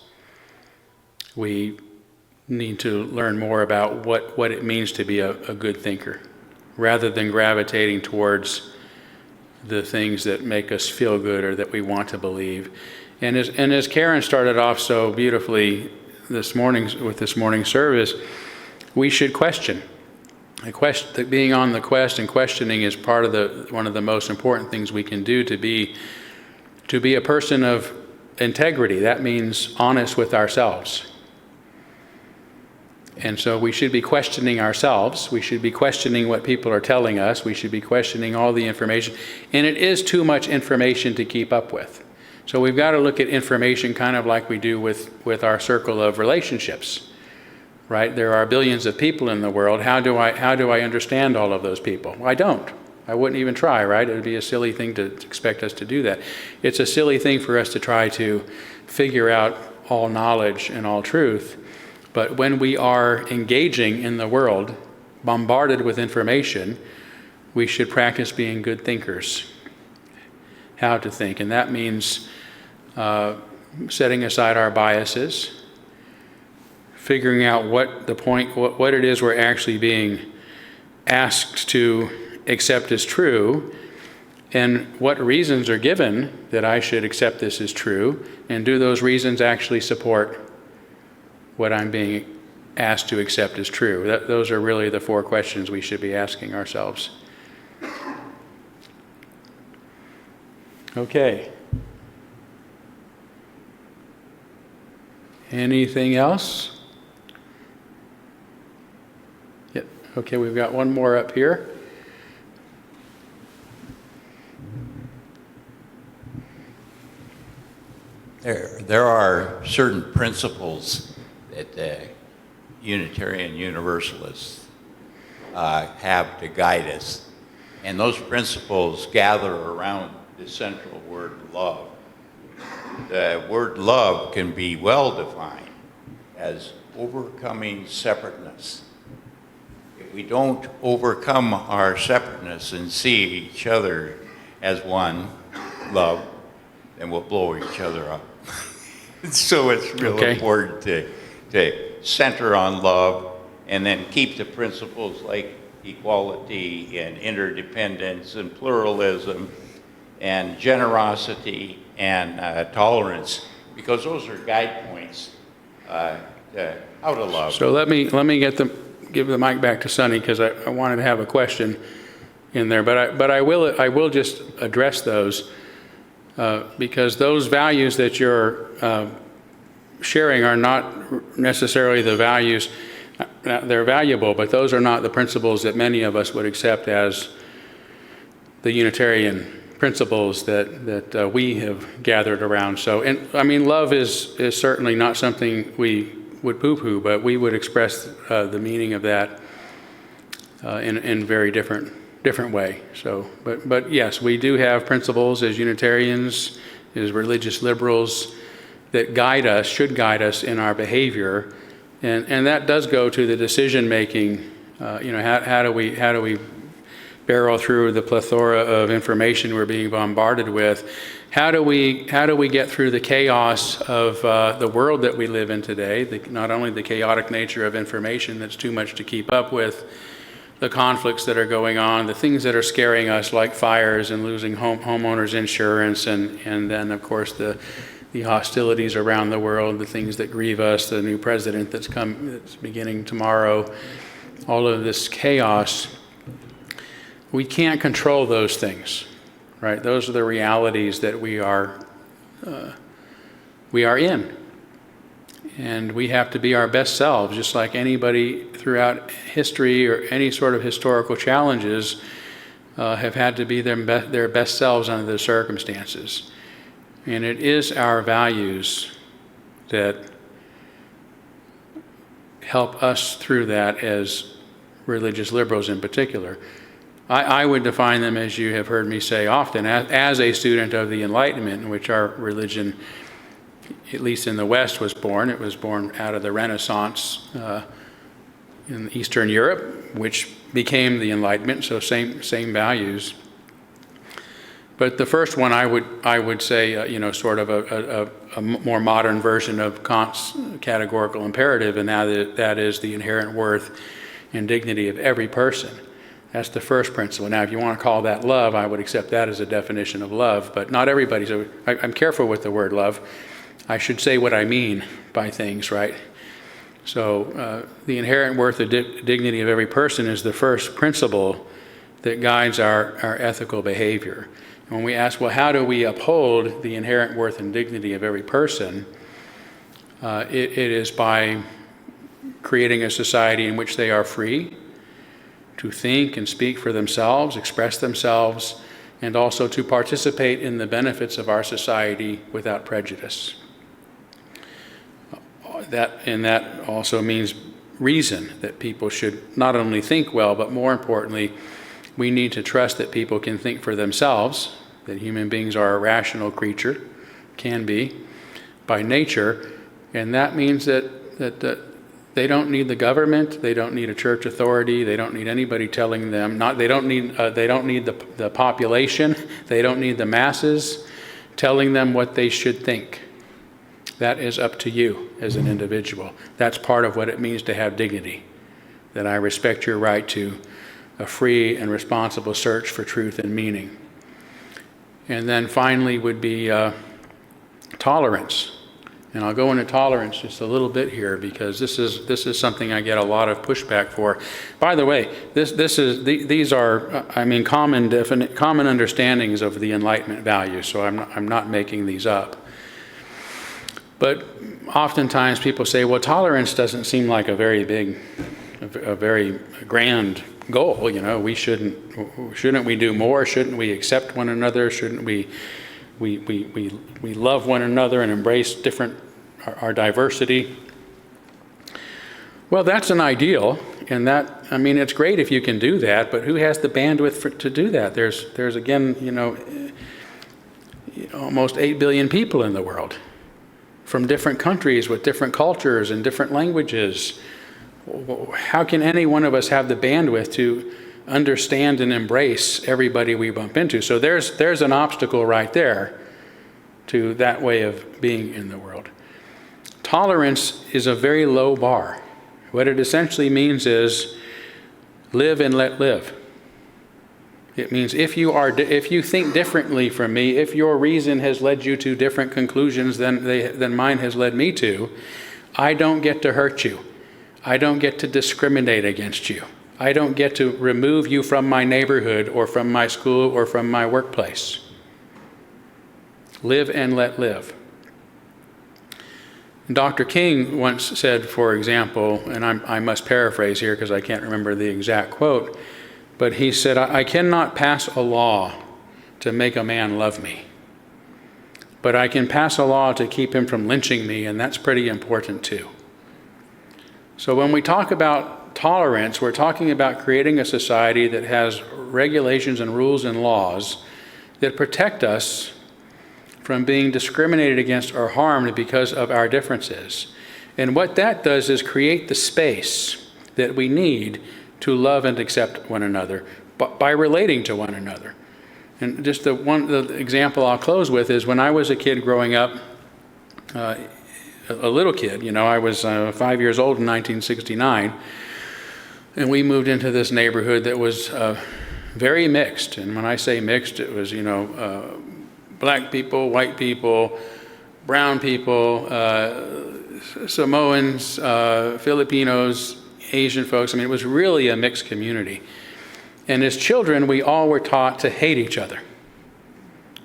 we need to learn more about what it means to be a good thinker, rather than gravitating towards the things that make us feel good or that we want to believe. And as Karen started off so beautifully this morning's service, we should question. Being on the quest and questioning is part of one of the most important things we can do to be a person of integrity. That means honest with ourselves. And so we should be questioning ourselves. We should be questioning what people are telling us. We should be questioning all the information. And it is too much information to keep up with. So we've got to look at information kind of like we do with our circle of relationships, right? There are billions of people in the world. How do I understand all of those people? Well, I don't. I wouldn't even try, right? It would be a silly thing to expect us to do that. It's a silly thing for us to try to figure out all knowledge and all truth. But when we are engaging in the world, bombarded with information, we should practice being good thinkers. How to think. And that means setting aside our biases, figuring out what it is we're actually being asked to accept as true, and what reasons are given that I should accept this as true, and do those reasons actually support what I'm being asked to accept as true? Those are really the 4 questions we should be asking ourselves. Okay. Anything else? Yeah. Okay, we've got one more up here. There are certain principles that Unitarian Universalists have to guide us. And those principles gather around the central word love. The word love can be well defined as overcoming separateness. If we don't overcome our separateness and see each other as one, love, then we'll blow each other up. So it's real important to center on love and then keep the principles like equality and interdependence and pluralism and generosity and tolerance, because those are guide points to how to love. So let me give the mic back to Sonny, because I wanted to have a question in there, but I will just address those because those values that you're sharing are not necessarily the values. They're valuable, but those are not the principles that many of us would accept as the Unitarian principles that we have gathered around. So, and I mean, love is certainly not something we would poo-poo, but we would express the meaning of that in very different way. So, but yes, we do have principles as Unitarians, as religious liberals, that should guide us in our behavior, and that does go to the decision making. How do we barrel through the plethora of information we're being bombarded with? How do we get through the chaos of the world that we live in today? Not only the chaotic nature of information that's too much to keep up with, the conflicts that are going on, the things that are scaring us, like fires and losing homeowners insurance, and then of course the hostilities around the world, the things that grieve us, the new president that's beginning tomorrow, all of this chaos. We can't control those things, right? Those are the realities that we are in. And we have to be our best selves, just like anybody throughout history or any sort of historical challenges have had to be their best selves under the circumstances. And it is our values that help us through that as religious liberals in particular. I would define them, as you have heard me say often, as a student of the Enlightenment, in which our religion, at least in the West, was born. It was born out of the Renaissance in Eastern Europe, which became the Enlightenment, so same values. But the first one, I would say, sort of a more modern version of Kant's categorical imperative, and that is the inherent worth and dignity of every person. That's the first principle. Now, if you want to call that love, I would accept that as a definition of love, but not everybody. So I'm careful with the word love. I should say what I mean by things, right? So the inherent worth and dignity of every person is the first principle that guides our ethical behavior. When we ask, well, how do we uphold the inherent worth and dignity of every person? It is by creating a society in which they are free to think and speak for themselves, express themselves, and also to participate in the benefits of our society without prejudice. That also means reason, that people should not only think well, but more importantly, we need to trust that people can think for themselves, that human beings are a rational creature, can be, by nature, and that means that they don't need the government, they don't need a church authority, they don't need anybody telling them, they don't need the population, they don't need the masses telling them what they should think. That is up to you as an individual. That's part of what it means to have dignity, that I respect your right to a free and responsible search for truth and meaning. And then finally would be tolerance. And I'll go into tolerance just a little bit here, because this is something I get a lot of pushback for. By the way, these are common understandings of the Enlightenment values. So I'm not making these up. But oftentimes people say, well, tolerance doesn't seem like a very grand goal. We shouldn't we do more? Shouldn't we accept one another? Shouldn't we love one another and embrace our diversity? Well, that's an ideal, and it's great if you can do that, but who has the bandwidth to do that? There's again, almost 8 billion people in the world, from different countries with different cultures and different languages. How can any one of us have the bandwidth to understand and embrace everybody we bump into? So there's an obstacle right there to that way of being in the world. Tolerance is a very low bar. What it essentially means is live and let live. It means if you think differently from me, if your reason has led you to different conclusions than mine has led me to, I don't get to hurt you. I don't get to discriminate against you. I don't get to remove you from my neighborhood or from my school or from my workplace. Live and let live. Dr. King once said, for example, and I must paraphrase here because I can't remember the exact quote, but he said, I cannot pass a law to make a man love me, but I can pass a law to keep him from lynching me, and that's pretty important too. So when we talk about tolerance, we're talking about creating a society that has regulations and rules and laws that protect us from being discriminated against or harmed because of our differences. And what that does is create the space that we need to love and accept one another by relating to one another. And just the example I'll close with is when I was a kid growing up, a little kid, I was 5 years old in 1969, and we moved into this neighborhood that was very mixed. And when I say mixed, it was, black people, white people, brown people, Samoans, Filipinos, Asian folks. It was really a mixed community. And as children, we all were taught to hate each other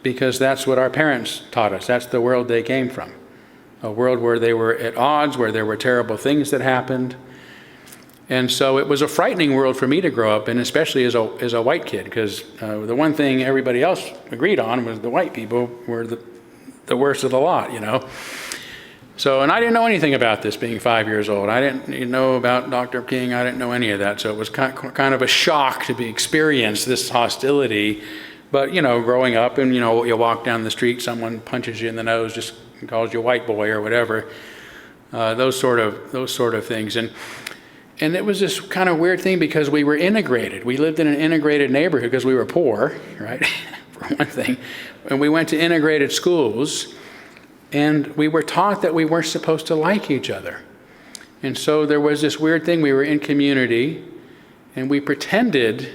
because that's what our parents taught us. That's the world they came from. A world where they were at odds, where there were terrible things that happened. And so it was a frightening world for me to grow up in, especially as a white kid, because the one thing everybody else agreed on was the white people were the worst of the lot, So, and I didn't know anything about this being 5 years old. I didn't know about Dr. King. I didn't know any of that. So it was kind of a shock to experience this hostility. But, growing up and, you walk down the street, someone punches you in the nose, just calls you a white boy or whatever. Those sort of things. And it was this kind of weird thing because we were integrated. We lived in an integrated neighborhood because we were poor, right? for one thing. And we went to integrated schools, and we were taught that we weren't supposed to like each other. And so there was this weird thing. We were in community, and we pretended,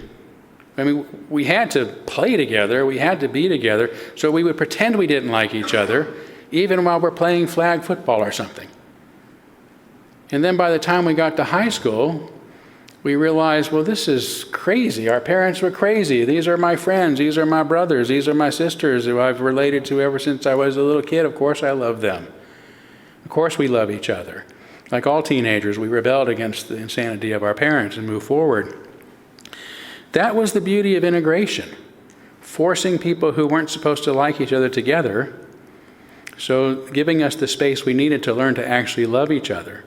I mean, we had to play together, we had to be together, so we would pretend we didn't like each other, even while we're playing flag football or something. And then by the time we got to high school, we realized, well, this is crazy. Our parents were crazy. These are my friends. These are my brothers. These are my sisters who I've related to ever since I was a little kid. Of course I love them. Of course we love each other. Like all teenagers, we rebelled against the insanity of our parents and moved forward. That was the beauty of integration, forcing people who weren't supposed to like each other together, so giving us the space we needed to learn to actually love each other.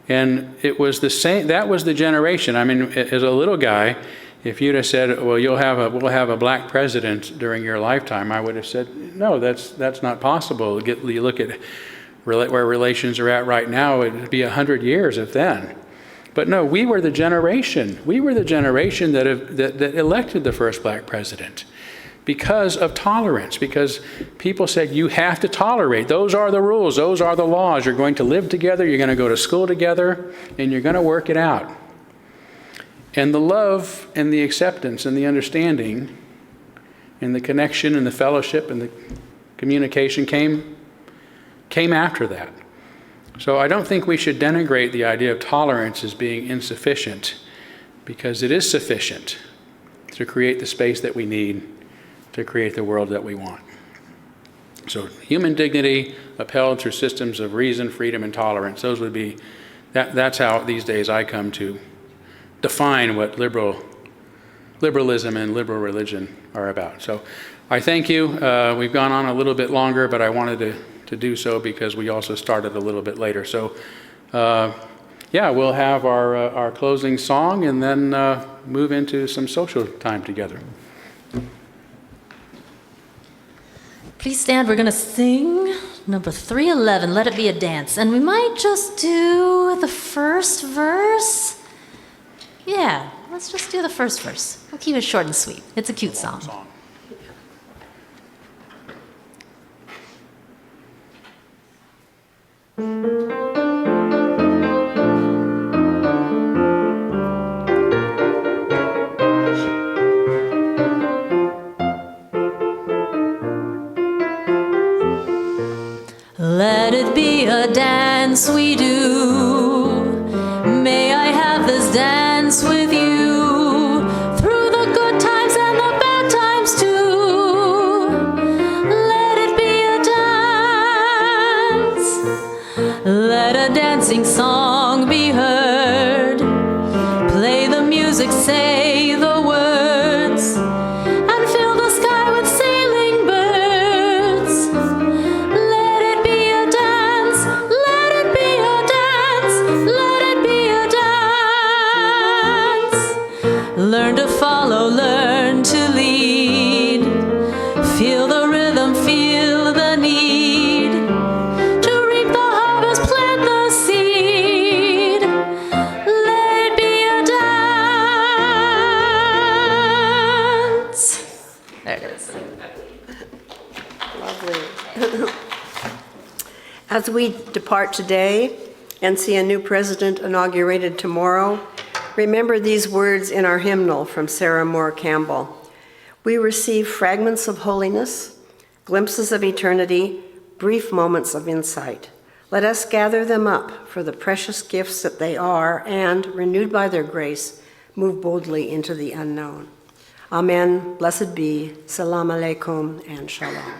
And it was the same, that was the generation. I mean, as a little guy, if you'd have said, well, we'll have a black president during your lifetime, I would have said, no, that's not possible. You look at where relations are at right now, it would be 100 years if then. But no, we were the generation. We were the generation that elected the first black president because of tolerance, because people said, you have to tolerate. Those are the rules. Those are the laws. You're going to live together. You're going to go to school together, and you're going to work it out. And the love and the acceptance and the understanding and the connection and the fellowship and the communication came after that. So I don't think we should denigrate the idea of tolerance as being insufficient, because it is sufficient to create the space that we need to create the world that we want. So human dignity upheld through systems of reason, freedom, and tolerance. Those would be, that's how these days I come to define what liberalism and liberal religion are about. So I thank you. We've gone on a little bit longer, but I wanted to do so because we also started a little bit later. So yeah, we'll have our closing song and then move into some social time together. Please stand. We're going to sing number 311, Let It Be a Dance. And we might just do the first verse. Yeah, let's just do the first verse. We'll keep it short and sweet. It's a cute song. Let it be a dance we do. May I have this dance with you through the good times and the bad times too. Let it be a dance. Let a dancing song be heard. Play the music, say the words, and fill the sky with sailing birds. Let it be a dance, let it be a dance, let it be a dance. Learn to follow, learn to lead. Feel the rhythm, feel the need. To reap the harvest, plant the seed. Let it be a dance. There it is. Lovely. As we depart today and see a new president inaugurated tomorrow, remember these words in our hymnal from Sarah Moore Campbell. We receive fragments of holiness, glimpses of eternity, brief moments of insight. Let us gather them up for the precious gifts that they are, and, renewed by their grace, move boldly into the unknown. Amen. Blessed be. Salam alaikum and shalom.